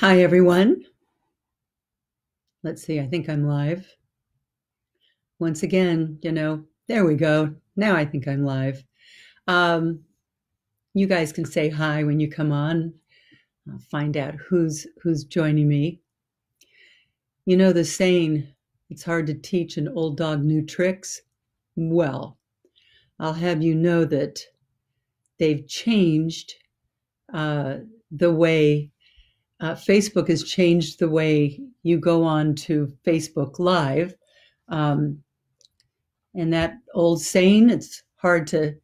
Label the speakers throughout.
Speaker 1: Hi, everyone. Let's see, I think I'm live. Once again, there we go. Now I think I'm live. Um, you guys can say hi when you come on. I'll find out who's joining me. You know the saying, it's hard to teach an old dog new tricks. Well, I'll have you know that they've changed the way Facebook has changed the way you go on to Facebook Live. Um, And that old saying, it's hard to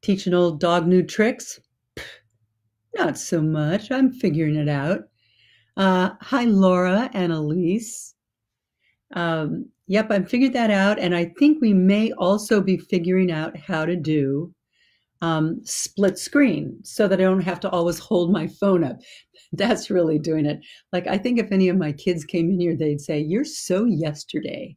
Speaker 1: teach an old dog new tricks. Not so much. I'm figuring it out. Hi, Laura and Elise. Yep, I figured that out. And I think we may also be figuring out how to do split screen so that I don't have to always hold my phone up. That's really doing it. Like, I think if any of my kids came in here, they'd say, "You're so yesterday."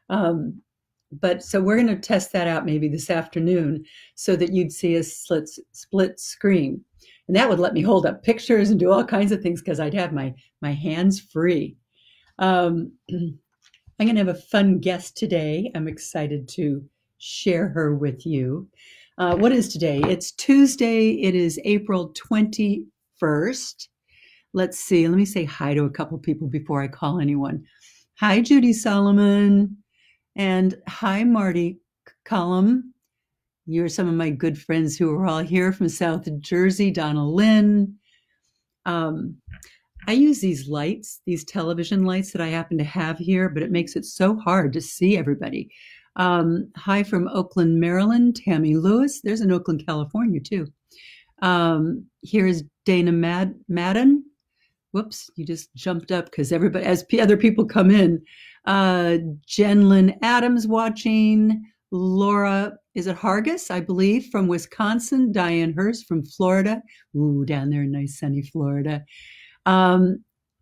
Speaker 1: Um, but so we're going to test that out maybe this afternoon so that you'd see a split screen. And that would let me hold up pictures and do all kinds of things because I'd have my hands free. I'm going to have a fun guest today. I'm excited to share her with you. What is today? It's Tuesday. It is April 21st. Let's see. Let me say hi to a couple people before I call anyone. Hi, Judy Solomon. And hi, Marty Cullum. You're some of my good friends who are all here from South Jersey. Donna Lynn. I use these lights, these television lights that I happen to have here, but it makes it so hard to see everybody. Hi from Oakland, Maryland, Tammy Lewis. There's in Oakland, California, too. Here's Dana Madden. Whoops, you just jumped up because everybody, as other people come in. Jen Lynn Adams watching. Laura, is it Hargis, I believe, from Wisconsin. Diane Hurst from Florida. Ooh, down there in nice sunny Florida.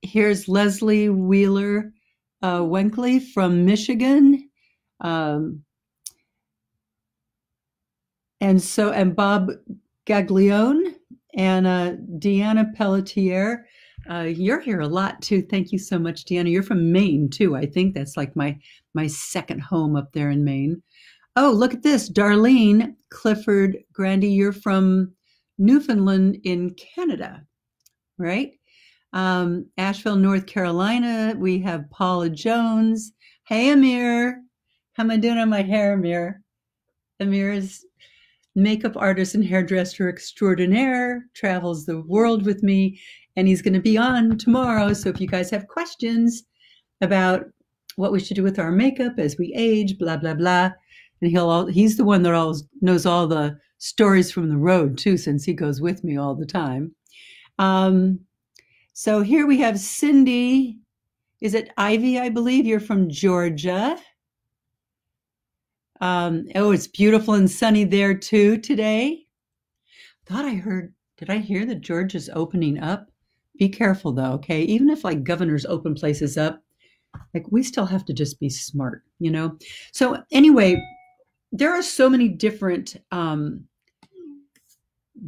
Speaker 1: Here's Leslie Wheeler Wenkley from Michigan. And Bob Gaglione and Deanna Pelletier. You're here a lot too. Thank you so much, Deanna. You're from Maine too. I think that's like my second home up there in Maine. Oh, look at this. Darlene Clifford Grandy, you're from Newfoundland in Canada, right? Asheville, North Carolina. We have Paula Jones. Hey, Amir. How am I doing on my hair, Amir? Amir is makeup artist and hairdresser extraordinaire, travels the world with me, and he's going to be on tomorrow. So if you guys have questions about what we should do with our makeup as we age, blah, blah, blah. And he's the one that always knows all the stories from the road too, since he goes with me all the time. So here we have Cindy. Is it Ivy, I believe? You're from Georgia. It's beautiful and sunny there too today. Did I hear that Georgia's opening up? Be careful though, okay? Even if like governors open places up, like we still have to just be smart, you know? So anyway, there are so many different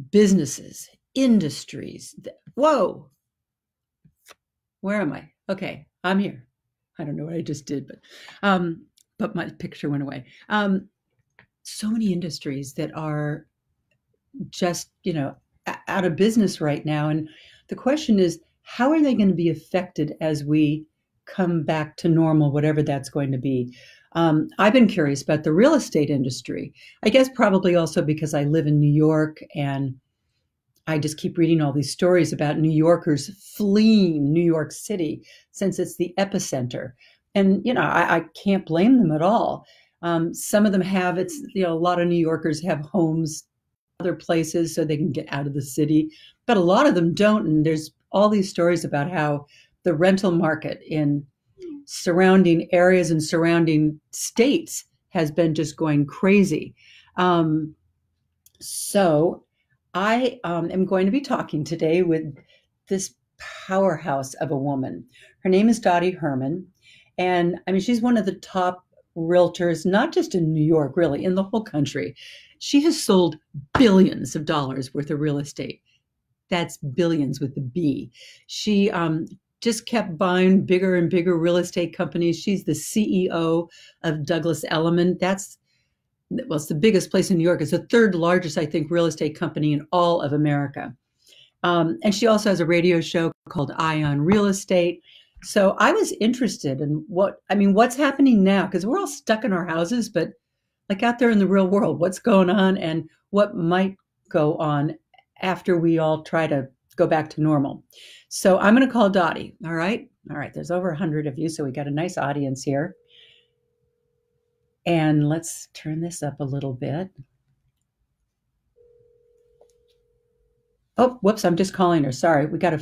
Speaker 1: businesses, industries. Whoa, where am I? Okay, I'm here. I don't know what I just did, but my picture went away. So many industries that are just, out of business right now. And the question is, how are they going to be affected as we come back to normal, whatever that's going to be? I've been curious about the real estate industry. I guess probably also because I live in New York and I just keep reading all these stories about New Yorkers fleeing New York City since it's the epicenter. And, I can't blame them at all. Some of them have, a lot of New Yorkers have homes other places so they can get out of the city, but a lot of them don't. And there's all these stories about how the rental market in surrounding areas and surrounding states has been just going crazy. So I am going to be talking today with this powerhouse of a woman. Her name is Dottie Herman. And I mean, she's one of the top realtors, not just in New York, really, in the whole country. She has sold billions of dollars worth of real estate. That's billions with the B. She just kept buying bigger and bigger real estate companies. She's the CEO of Douglas Elliman. It's the biggest place in New York. It's the third largest, I think, real estate company in all of America. And she also has a radio show called Eye on Real Estate. So I was interested in what's happening now, because we're all stuck in our houses, but like out there in the real world, what's going on and what might go on after we all try to go back to normal. So I'm going to call Dottie. All right. There's over 100 of you, so we got a nice audience here. And let's turn this up a little bit. Oh, whoops, I'm just calling her. Sorry. We got a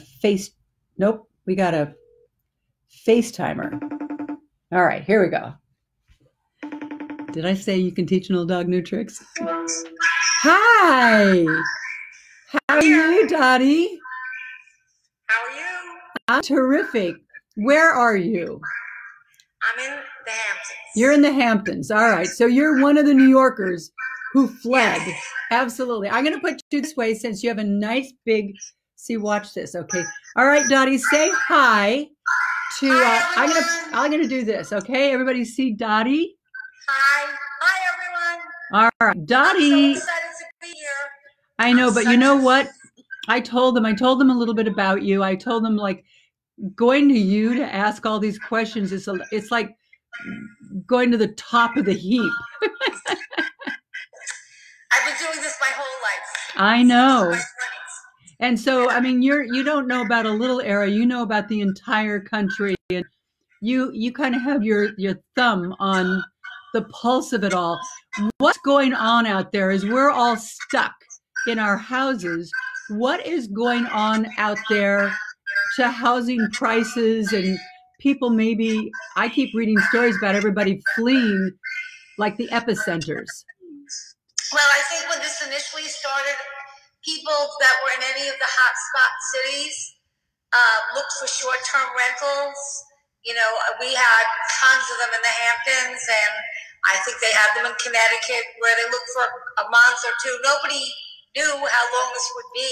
Speaker 1: FaceTimer. All right, here we go. Did I say you can teach an old dog new tricks? Hi. How are you, Dottie?
Speaker 2: How are you?
Speaker 1: I'm terrific. Where are you?
Speaker 2: I'm in the Hamptons.
Speaker 1: You're in the Hamptons. All right. So you're one of the New Yorkers who fled. Yes. Absolutely. I'm going to put you this way since you have a nice big, watch this. Okay. All right, Dottie, say hi to, I'm going to do this. Okay. Everybody see Dottie?
Speaker 2: Hi. Hi, everyone.
Speaker 1: All right. Dottie.
Speaker 2: I'm so excited to be here.
Speaker 1: I know, but you know what? I told them a little bit about you. I told them, like, going to you to ask all these questions it's like going to the top of the heap.
Speaker 2: I've been doing this my whole life.
Speaker 1: I know. And so, I mean, you don't know about a little area, you know about the entire country, and you kind of have your thumb on the pulse of it all. What's going on out there is we're all stuck in our houses. What is going on out there to housing prices and people? Maybe I keep reading stories about everybody fleeing like the epicenters.
Speaker 2: Well, I think when this initially started, people that were in any of the hotspot cities looked for short-term rentals. You know, we had tons of them in the Hamptons, and I think they had them in Connecticut where they looked for a month or two. Nobody knew how long this would be.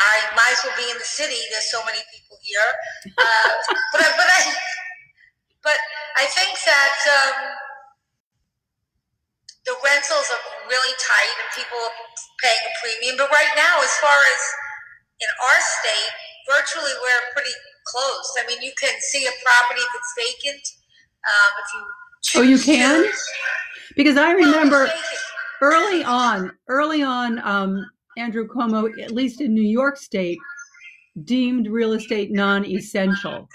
Speaker 2: I might as well be in the city. There's so many people here. But I think that the rentals are really tight and people are paying a premium. But right now, as far as in our state, virtually we're pretty close. I mean, you can see a property if it's vacant. If you choose.
Speaker 1: Oh, you can? Because I remember early on, Andrew Cuomo, at least in New York State, deemed real estate non-essential.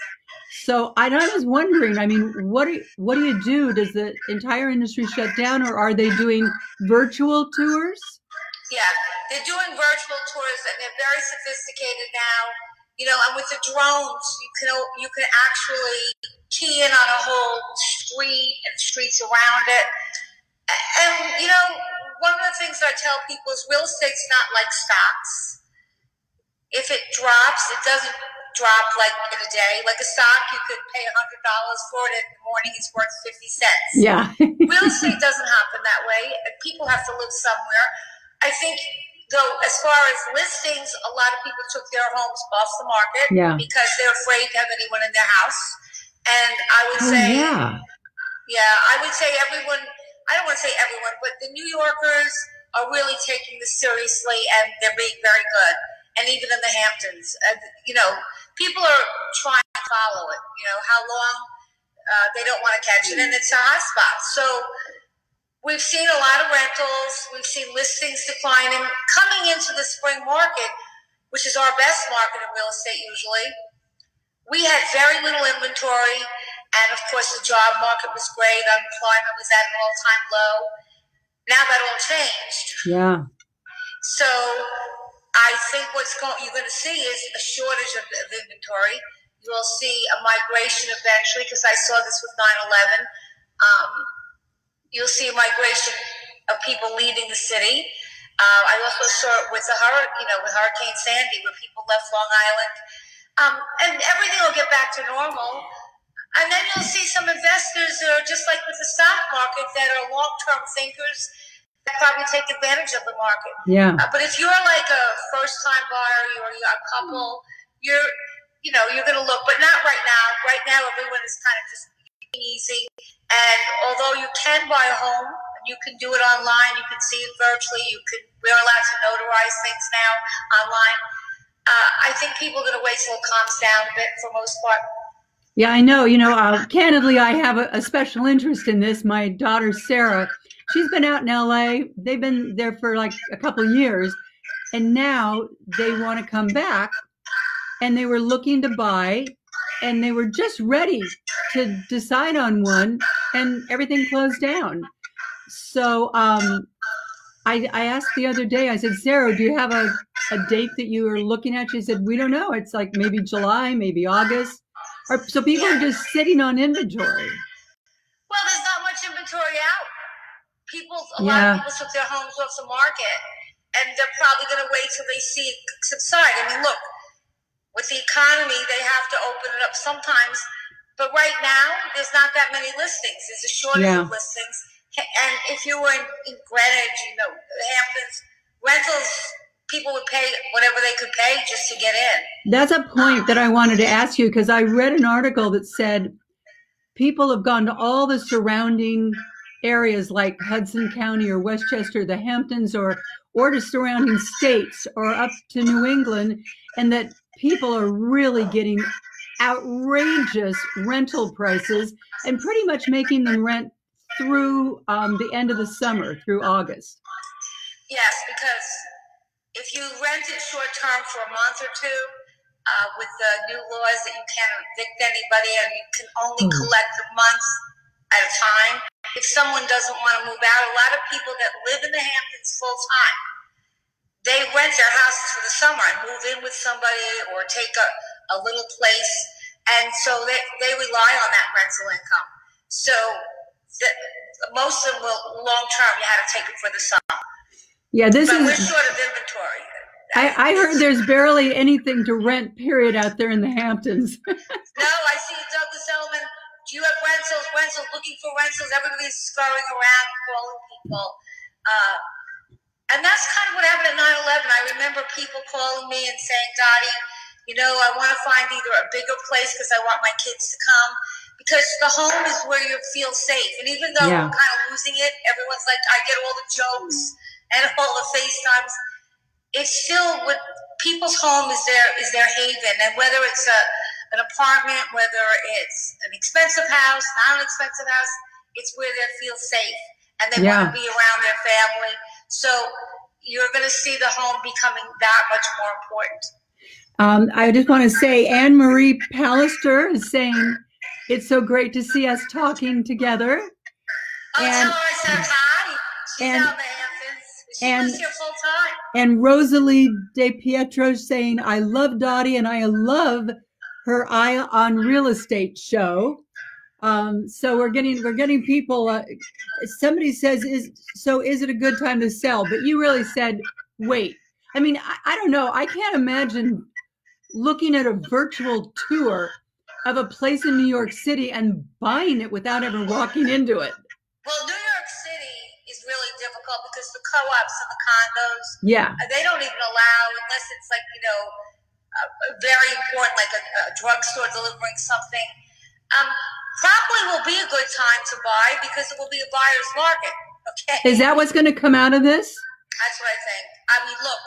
Speaker 1: So I was wondering, I mean, what do you do? Does the entire industry shut down, or are they doing virtual tours?
Speaker 2: Yeah, they're doing virtual tours, and they're very sophisticated now. You know, and with the drones, you can actually key in on a whole street and streets around it. And, you know, one of the things that I tell people is real estate's not like stocks. If it drops, it doesn't drop like in a day. Like a stock, you could pay $100 for it, and in the morning it's worth 50 cents.
Speaker 1: Yeah.
Speaker 2: Real estate doesn't happen that way. People have to live somewhere. I think, though, as far as listings, a lot of people took their homes off the market because they're afraid to have anyone in their house. And I would I would say everyone, I don't want to say everyone, but the New Yorkers are really taking this seriously, and they're being very good. And even in the Hamptons, you know, people are trying to follow it. You know, how long they don't want to catch it, and it's a hot spot. So we've seen a lot of rentals. We've seen listings declining. Coming into the spring market, which is our best market in real estate usually, we had very little inventory. And, of course, the job market was great. Unemployment was at an all-time low. Now that all changed.
Speaker 1: Yeah.
Speaker 2: So I think you're going to see is a shortage of inventory. You'll see a migration eventually, because I saw this with 9/11. You'll see a migration of people leaving the city. I also saw it with with Hurricane Sandy, where people left Long Island. And everything will get back to normal. And then you'll see some investors that are just like with the stock market that are long-term thinkers. probably take advantage of the market.
Speaker 1: Yeah.
Speaker 2: But if you're like a first-time buyer or you're a couple, you're going to look, but not right now. Right now, everyone is kind of just easy. And although you can buy a home, you can do it online. You can see it virtually. We're allowed to notarize things now online. I think people are going to wait till it calms down a bit for most part.
Speaker 1: Yeah, I know. Candidly, I have a special interest in this. My daughter, Sarah, she's been out in LA. They've been there for like a couple of years. And now they want to come back. And they were looking to buy. And they were just ready to decide on one. And everything closed down. So I asked the other day, I said, Sarah, do you have a date that you are looking at? She said, we don't know. It's like maybe July, maybe August. So people are just sitting on inventory.
Speaker 2: Well, there's not much inventory out. A lot of people took their homes off the market, and they're probably going to wait till they see it subside. I mean, look, with the economy, they have to open it up sometimes. But right now, there's not that many listings. There's a shortage of listings. And if you were in Greenwich, the Hamptons, rentals, people would pay whatever they could pay just to get in.
Speaker 1: That's a point that I wanted to ask you, because I read an article that said people have gone to all the surrounding areas like Hudson County or Westchester, the Hamptons, or to surrounding states or up to New England, and that people are really getting outrageous rental prices and pretty much making them rent through the end of the summer, through August.
Speaker 2: Yes, because if you rent it short term for a month or two, with the new laws that you can't evict anybody and you can only collect a month at a time, if someone doesn't want to move out, a lot of people that live in the Hamptons full time, they rent their houses for the summer and move in with somebody or take a little place, and so they rely on that rental income. So most of them will long term. You had to take it for the summer.
Speaker 1: Yeah,
Speaker 2: we're short of inventory.
Speaker 1: I heard there's barely anything to rent, period, out there in the Hamptons.
Speaker 2: No, I see Douglas Elliman. Do you have rentals, looking for rentals? Everybody's scurrying around, calling people. And that's kind of what happened at 9/11. I remember people calling me and saying, Dottie, I want to find either a bigger place because I want my kids to come. Because the home is where you feel safe. And even though we're kind of losing it, everyone's like, I get all the jokes and all the FaceTimes. It's still what people's home is their haven. And whether it's an apartment, whether it's an expensive house, not an expensive house, it's where they feel safe. And they want to be around their family. So you're going to see the home becoming that much more important.
Speaker 1: I just want to say, Anne Marie Pallister is saying, it's so great to see us talking together.
Speaker 2: Oh, tell her I said hi. She's out in the Hamptons. She was here full time.
Speaker 1: And Rosalie De Pietro saying, I love Dottie and I love her Eye on Real Estate show. So we're getting people. Somebody says, is it a good time to sell? But you really said, wait. I mean, I don't know. I can't imagine looking at a virtual tour of a place in New York City and buying it without ever walking into it.
Speaker 2: Well, New York City is really difficult because the co-ops and the condos, they don't even allow, unless it's like, very important, like a drugstore delivering something. Probably will be a good time to buy because it will be a buyer's market. Okay.
Speaker 1: Is that what's going to come out of this?
Speaker 2: That's what I think. I mean, look,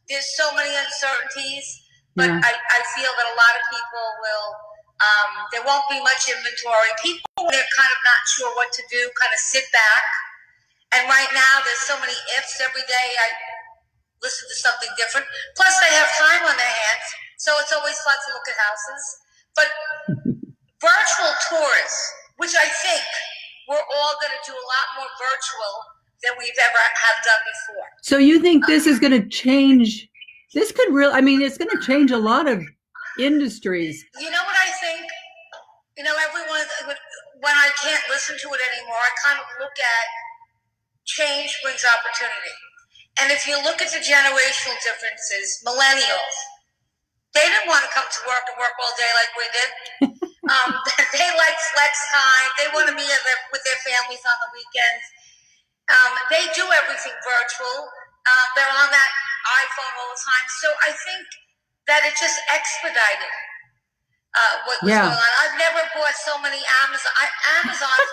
Speaker 2: there's so many uncertainties, but I feel that a lot of people will. There won't be much inventory. People, they're kind of not sure what to do, kind of sit back. And right now, there's so many ifs every day. I listen to something different. Plus, they have time on their hands, so it's always fun to look at houses. But virtual tours, which I think we're all going to do a lot more virtual than we've ever have done before.
Speaker 1: So you think this is going to change? This could really, I mean, it's going to change a lot of industries.
Speaker 2: You know what I think? Everyone, when I can't listen to it anymore, I kind of look at change brings opportunity. And if you look at the generational differences, millennials, they didn't want to come to work and work all day like we did. They like flex time. They want to be with their families on the weekends. They do everything virtual. They're on that iPhone all the time. So I think that it just expedited what was going on. I've never bought so many Amazon,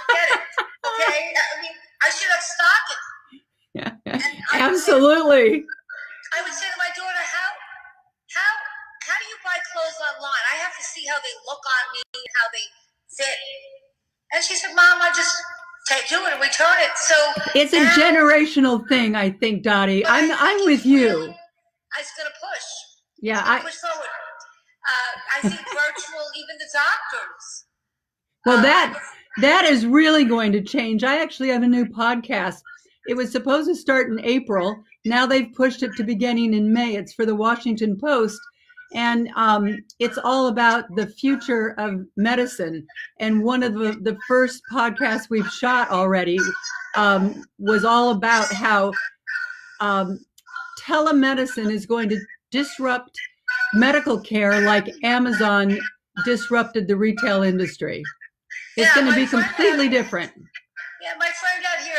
Speaker 2: forget it. Okay? I mean, I should have stocked it.
Speaker 1: Yeah. Absolutely.
Speaker 2: I would say to my daughter, how do you buy clothes online? I have to see how they look on me, how they fit. And she said, Mom, I just do it and return it. So
Speaker 1: it's a generational thing, I think, Dottie. I'm with you.
Speaker 2: It's going to push.
Speaker 1: Yeah,
Speaker 2: push forward. I think virtual, even the doctors.
Speaker 1: Well, that is really going to change. I actually have a new podcast. It was supposed to start in April. Now they've pushed it to beginning in May. It's for the Washington Post. And it's all about the future of medicine. And one of the first podcasts we've shot already was all about how telemedicine is going to disrupt medical care like Amazon disrupted the retail industry. It's going to be completely different.
Speaker 2: Yeah, my friend out here,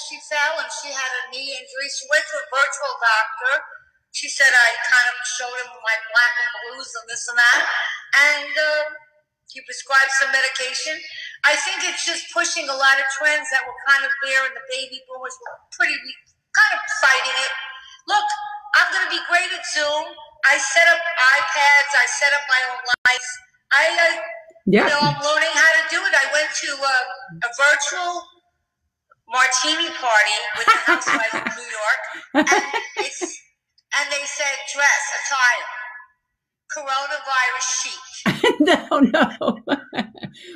Speaker 2: she fell and she had a knee injury. She went to a virtual doctor. She said I kind of showed him my black and blues and this and that. And he prescribed some medication. I think it's just pushing a lot of trends that were kind of there, and the baby boomers were kind of fighting it. Look, I'm going to be great at Zoom. I set up iPads. I set up my own lights. I'm learning how to do it. I went to a virtual martini party with the housewife in New York, and they said dress, attire, coronavirus chic.
Speaker 1: No.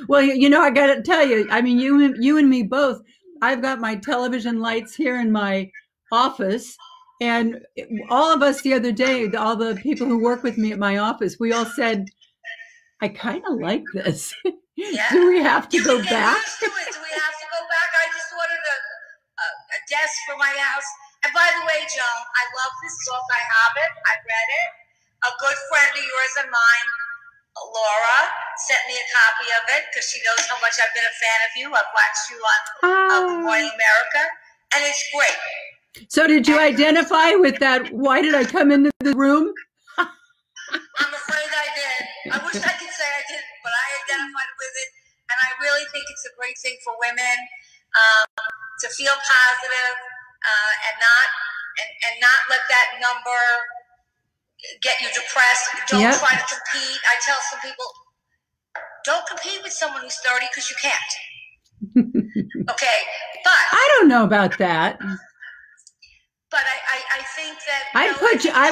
Speaker 1: Well, I got to tell you, I mean, you and me both. I've got my television lights here in my office, and all of us the other day, all the people who work with me at my office, we all said, I kind of like this.
Speaker 2: Yeah.
Speaker 1: Do we have to go back?
Speaker 2: Do we have to go back? I just ordered a desk for my house. And by the way, Joan, I love this book. I have it. I read it. A good friend of yours and mine, Laura, sent me a copy of it because she knows how much I've been a fan of you. I've watched you on Good Morning America, and it's great.
Speaker 1: So did you identify with that? Why did I come into the room?
Speaker 2: I'm afraid I did. I wish I could say I didn't, but I identified with it, and I really think it's a great thing for women to feel positive and not let that number get you depressed. Don't try to compete. I tell some people, don't compete with someone who's 30 because you can't. Okay, but
Speaker 1: I don't know about that.
Speaker 2: But I think that
Speaker 1: I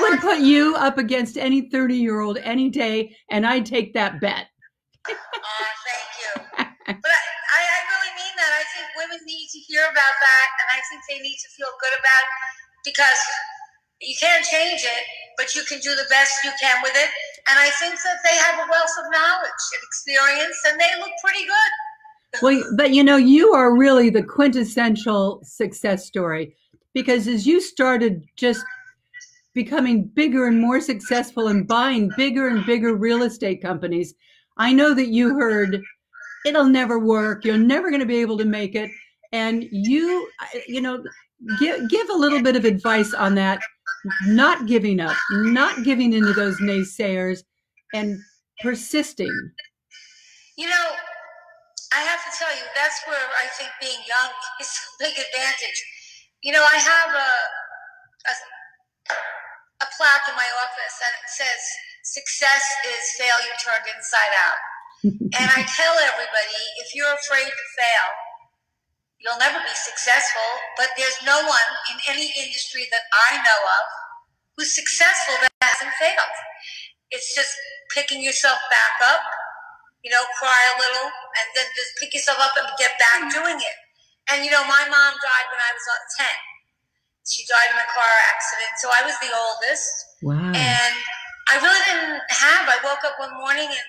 Speaker 1: would put you up against any 30-year-old any day, and I'd take that bet.
Speaker 2: Thank you. But I really mean that. I think women need to hear about that, and I think they need to feel good about it because you can't change it, but you can do the best you can with it. And I think that they have a wealth of knowledge and experience, and they look pretty good.
Speaker 1: Well, but you are really the quintessential success story. Because as you started just becoming bigger and more successful and buying bigger and bigger real estate companies, I know that you heard, it'll never work. You're never going to be able to make it. And give a little bit of advice on that, not giving up, not giving into those naysayers, and persisting.
Speaker 2: I have to tell you, that's where I think being young is a big advantage. I have a plaque in my office, and it says, success is failure turned inside out. And I tell everybody, if you're afraid to fail, you'll never be successful. But there's no one in any industry that I know of who's successful that hasn't failed. It's just picking yourself back up, cry a little, and then just pick yourself up and get back doing it. And, my mom died when I was 10. She died in a car accident, so I was the oldest.
Speaker 1: Wow.
Speaker 2: And I really didn't I woke up one morning and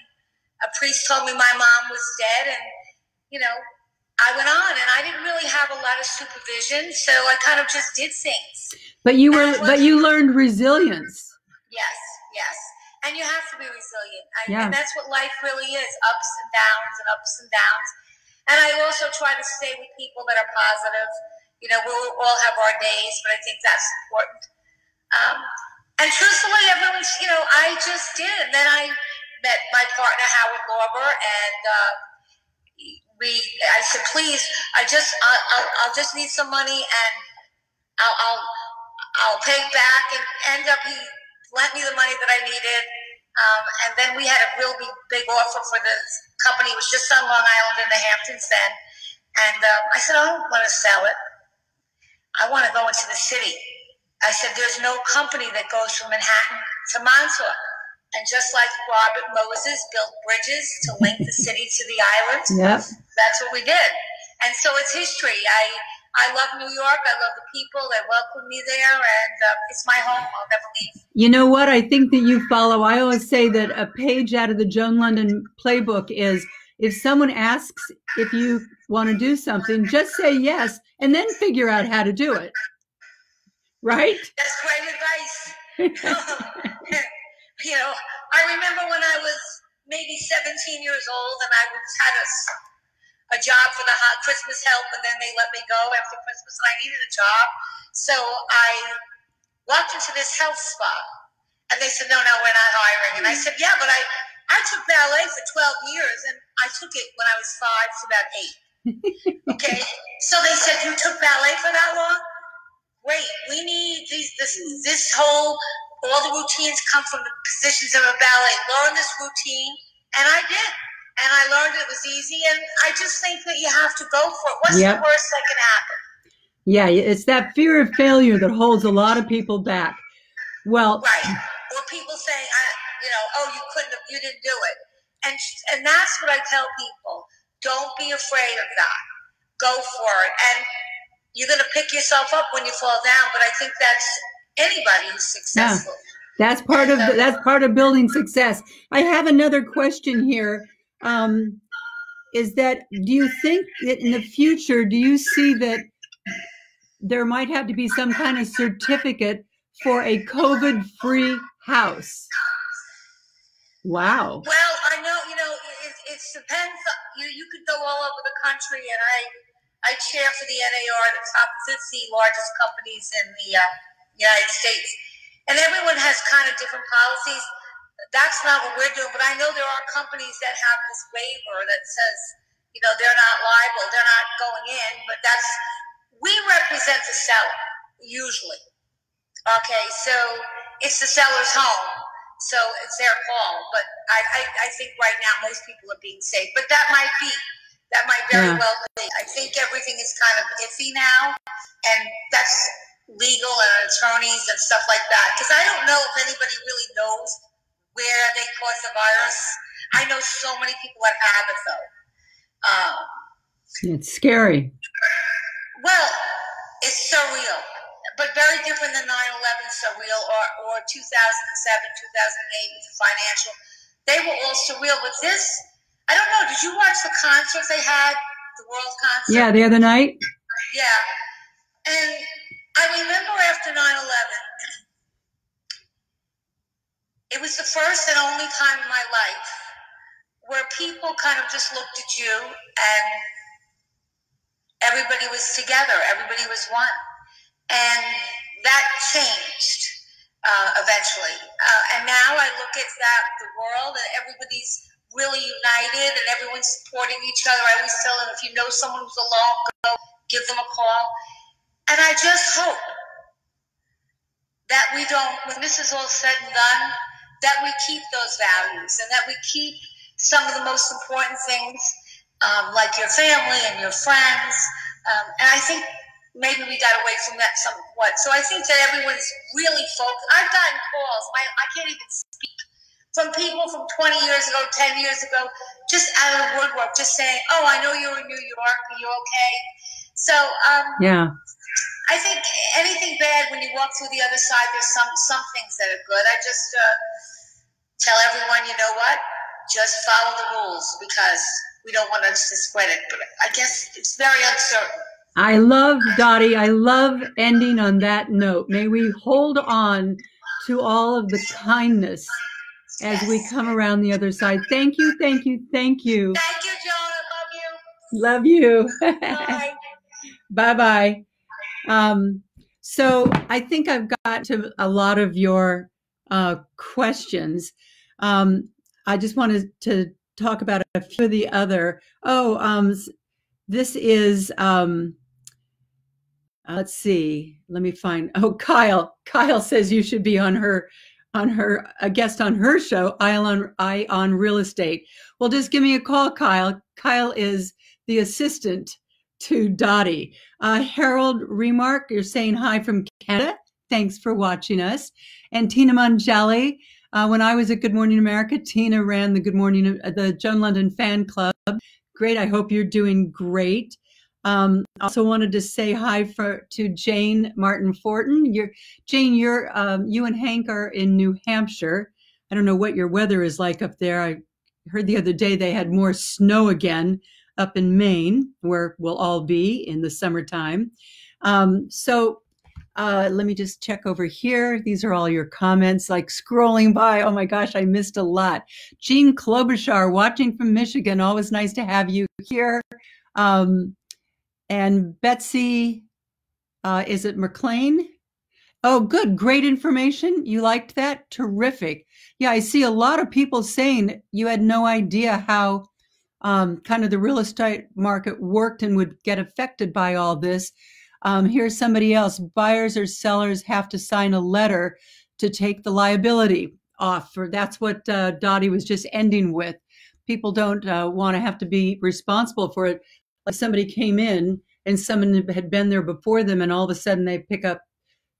Speaker 2: a priest told me my mom was dead, and, I went on, and I didn't really have a lot of supervision, so I kind of just did things.
Speaker 1: But you learned resilience.
Speaker 2: Yes. And you have to be resilient. And that's what life really is, ups and downs and ups and downs. And I also try to stay with people that are positive. You know, we'll all have our days, but I think that's important. And truthfully, everyone's, you know, I just did. And then I met my partner, Howard Lorber, and I said, please, I'll just need some money, and I'll pay back. And end up, he lent me the money that I needed. And then we had a real big offer for the company. It was just on Long Island in the Hamptons then. And I said, I don't want to sell it. I want to go into the city. I said, there's no company that goes from Manhattan to Montauk. And just like Robert Moses built bridges to link the city to the islands,
Speaker 1: yep,
Speaker 2: that's what we did. And so it's history. I love New York. I love the people. They welcome me there, and it's my home. I'll never leave.
Speaker 1: You know what? I think that you follow. I always say that a page out of the Joan Lunden playbook is, if someone asks if you want to do something, just say yes, and then figure out how to do it. Right?
Speaker 2: That's great advice. You know, I remember when I was maybe 17 years old, and I had a job for the Christmas help, and then they let me go after Christmas, and I needed a job. So I walked into this health spa, and they said, no, we're not hiring. And I said, yeah, but I took ballet for 12 years, and I took it when I was 5 to about 8. Okay? So they said, you took ballet for that long? Great. We need this whole, all the routines come from the positions of a ballet. Learn this routine, and I did. And I learned it was easy, and I just think that you have to go for it. What's the worst that can happen? Yeah,
Speaker 1: it's that fear of failure that holds a lot of people back. Well,
Speaker 2: right. Or people saying, you know, oh, you didn't do it. And that's what I tell people. Don't be afraid of that. Go for it. And you're going to pick yourself up when you fall down, but I think that's anybody who's successful.
Speaker 1: Yeah, that's part of building success. I have another question here. Is that, do you think that in the future, do you see that there might have to be some kind of certificate for a COVID-free house? Wow.
Speaker 2: Well, I know, you know, it depends. You could go all over the country, and I chair for the NAR, the top 50 largest companies in the United States. And everyone has kind of different policies. That's not what we're doing, but I know there are companies that have this waiver that says, you know, they're not liable, they're not going in, but we represent the seller, usually. Okay, so it's the seller's home, so it's their call, but I think right now most people are being safe, but that might very well be. I think everything is kind of iffy now, and that's legal and attorneys and stuff like that, because I don't know if anybody really knows where they caught the virus. I know so many people that have it, though.
Speaker 1: It's scary.
Speaker 2: Well, it's surreal, but very different than 9/11 surreal or 2007, 2008 with the financial. They were all surreal, but this, I don't know. Did you watch the concert they had, the World Concert?
Speaker 1: Yeah, the other night.
Speaker 2: Yeah, and I remember after 9/11. It was the first and only time in my life where people kind of just looked at you and everybody was together. Everybody was one. And that changed eventually. And now I look at the world, and everybody's really united and everyone's supporting each other. I always tell them, if you know someone who's alone, go give them a call. And I just hope that we don't, when this is all said and done, that we keep those values and that we keep some of the most important things, like your family and your friends. And I think maybe we got away from that somewhat. So I think that everyone's really focused. I've gotten calls, I can't even speak, from people from 20 years ago, 10 years ago, just out of the woodwork, just saying, oh, I know you're in New York, are you okay? So
Speaker 1: yeah.
Speaker 2: I think anything bad, when you walk through the other side, there's some things that are good. I just tell everyone, you know what? Just follow the rules, because we don't want us to spread it. But I guess it's very uncertain.
Speaker 1: I love, Dottie, I love ending on that note. May we hold on to all of the kindness as we come around the other side. Thank you, thank you, thank you.
Speaker 2: Thank you, Joan. I love you.
Speaker 1: Love you.
Speaker 2: Bye.
Speaker 1: Bye-bye. So I think I've got to a lot of your questions. I just wanted to talk about a few of the other. This is let's see. Let me find. Oh, Kyle. Kyle says you should be on a guest on her show, Eye on Real Estate. Well, just give me a call, Kyle. Kyle is the assistant to Dottie. Harold Remark, you're saying hi from Canada. Thanks for watching us. And Tina Mangelli. When I was at Good Morning America, Tina ran the Joan Lunden fan club. Great. I hope you're doing great. Also wanted to say hi to Jane Martin Fortin. Jane, you and Hank are in New Hampshire. I don't know what your weather is like up there. I heard the other day they had more snow again up in Maine, where we'll all be in the summertime. Let me just check over here. These are all your comments, like scrolling by. Oh my gosh, I missed a lot. Jean Klobuchar, watching from Michigan. Always nice to have you here. And Betsy, is it McLean? Oh, good. Great information. You liked that? Terrific. Yeah, I see a lot of people saying you had no idea how kind of the real estate market worked and would get affected by all this. Here's somebody else. Buyers or sellers have to sign a letter to take the liability off. That's what Dottie was just ending with. People don't want to have to be responsible for it. Like somebody came in and someone had been there before them, and all of a sudden they pick up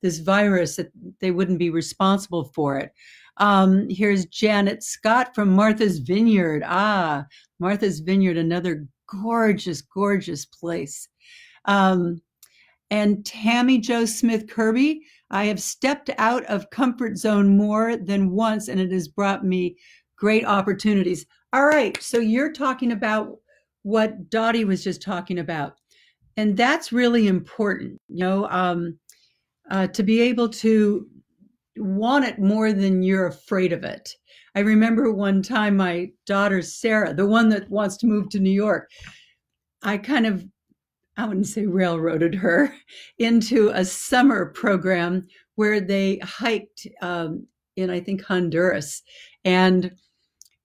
Speaker 1: this virus that they wouldn't be responsible for it. Here's Janet Scott from Martha's Vineyard. Martha's Vineyard, another gorgeous, gorgeous place. And Tammy Jo Smith Kirby, I have stepped out of comfort zone more than once, and it has brought me great opportunities. All right, so you're talking about what Dottie was just talking about. And that's really important, to be able to want it more than you're afraid of it. I remember one time my daughter, Sarah, the one that wants to move to New York, I wouldn't say railroaded her into a summer program where they hiked in, I think, Honduras. And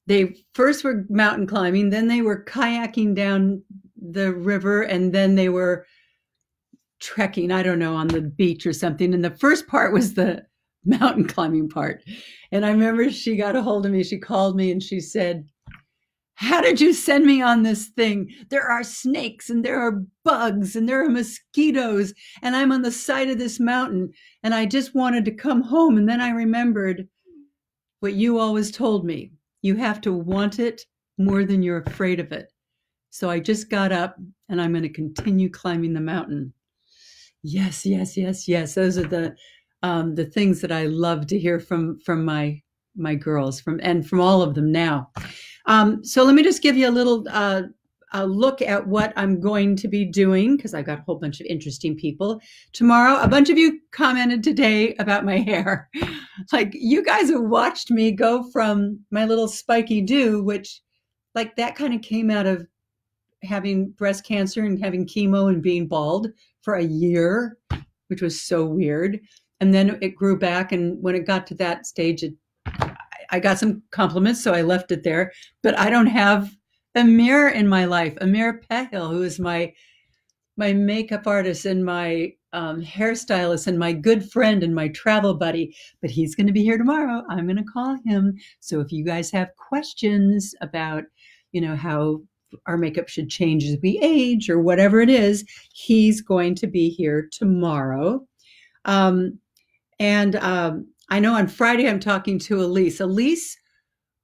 Speaker 1: they first were mountain climbing, then they were kayaking down the river, and then they were trekking, I don't know, on the beach or something. And the first part was the mountain climbing part. And I remember she got a hold of me. She called me and she said, "How did you send me on this thing? There are snakes and there are bugs and there are mosquitoes, and I'm on the side of this mountain, and I just wanted to come home." And then I remembered what you always told me. You have to want it more than you're afraid of it. So I just got up and I'm going to continue climbing the mountain. Yes, yes, yes, yes. Those are the things that I love to hear from my girls, from all of them now. So let me just give you a little a look at what I'm going to be doing, because I've got a whole bunch of interesting people tomorrow. A bunch of you commented today about my hair. Like, you guys have watched me go from my little spiky do, which like that kind of came out of having breast cancer and having chemo and being bald for a year, which was so weird. And then it grew back. And when it got to that stage, I got some compliments, so I left it there. But I don't have Amir in my life. Amir Pahil, who is my makeup artist and my hairstylist and my good friend and my travel buddy. But he's going to be here tomorrow. I'm going to call him. So if you guys have questions about, how our makeup should change as we age or whatever it is, he's going to be here tomorrow. I know on Friday I'm talking to Elise. Elise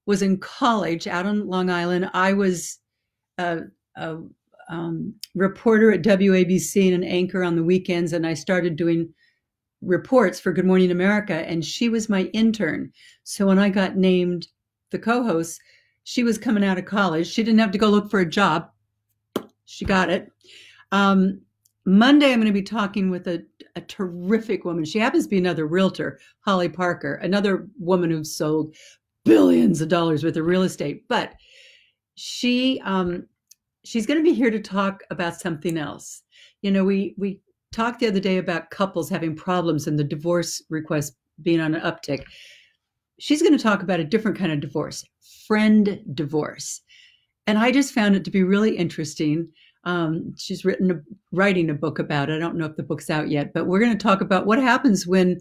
Speaker 1: was in college out on Long Island. I was a reporter at WABC and an anchor on the weekends, and I started doing reports for Good Morning America, and she was my intern. So when I got named the co-host, she was coming out of college. She didn't have to go look for a job. She got it. Monday, I'm going to be talking with a terrific woman. She happens to be another realtor, Holly Parker, another woman who's sold billions of dollars worth of real estate. But she's going to be here to talk about something else. We talked the other day about couples having problems and the divorce request being on an uptick. She's going to talk about a different kind of divorce, friend divorce. And I just found it to be really interesting. She's writing a book about it. I don't know if the book's out yet, but we're going to talk about what happens when,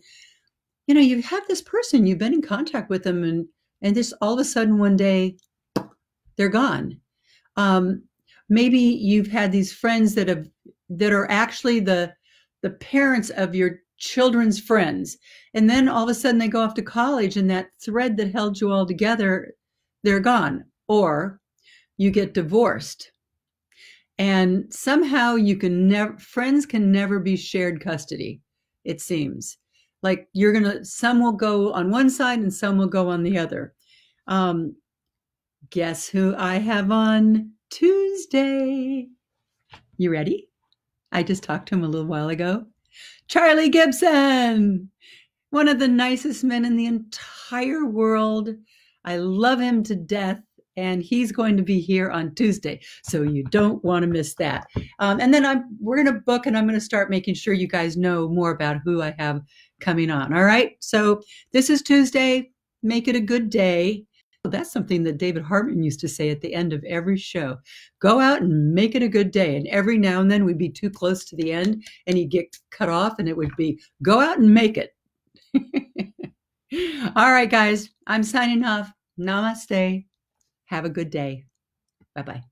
Speaker 1: you have this person, you've been in contact with them, and just all of a sudden one day they're gone. Maybe you've had these friends that are actually the parents of your children's friends. And then all of a sudden they go off to college, and that thread that held you all together, they're gone. Or you get divorced. And somehow friends can never be shared custody, it seems. Like some will go on one side and some will go on the other. Guess who I have on Tuesday? You ready? I just talked to him a little while ago. Charlie Gibson, one of the nicest men in the entire world. I love him to death, and he's going to be here on Tuesday, so you don't want to miss that. And then we're going to book, and I'm going to start making sure you guys know more about who I have coming on. All right, so this is Tuesday. Make it a good day. That's something that David Hartman used to say at the end of every show. Go out and make it a good day. And every now and then we'd be too close to the end and he'd get cut off, and it would be, go out and make it. All right, guys, I'm signing off. Namaste. Have a good day. Bye-bye.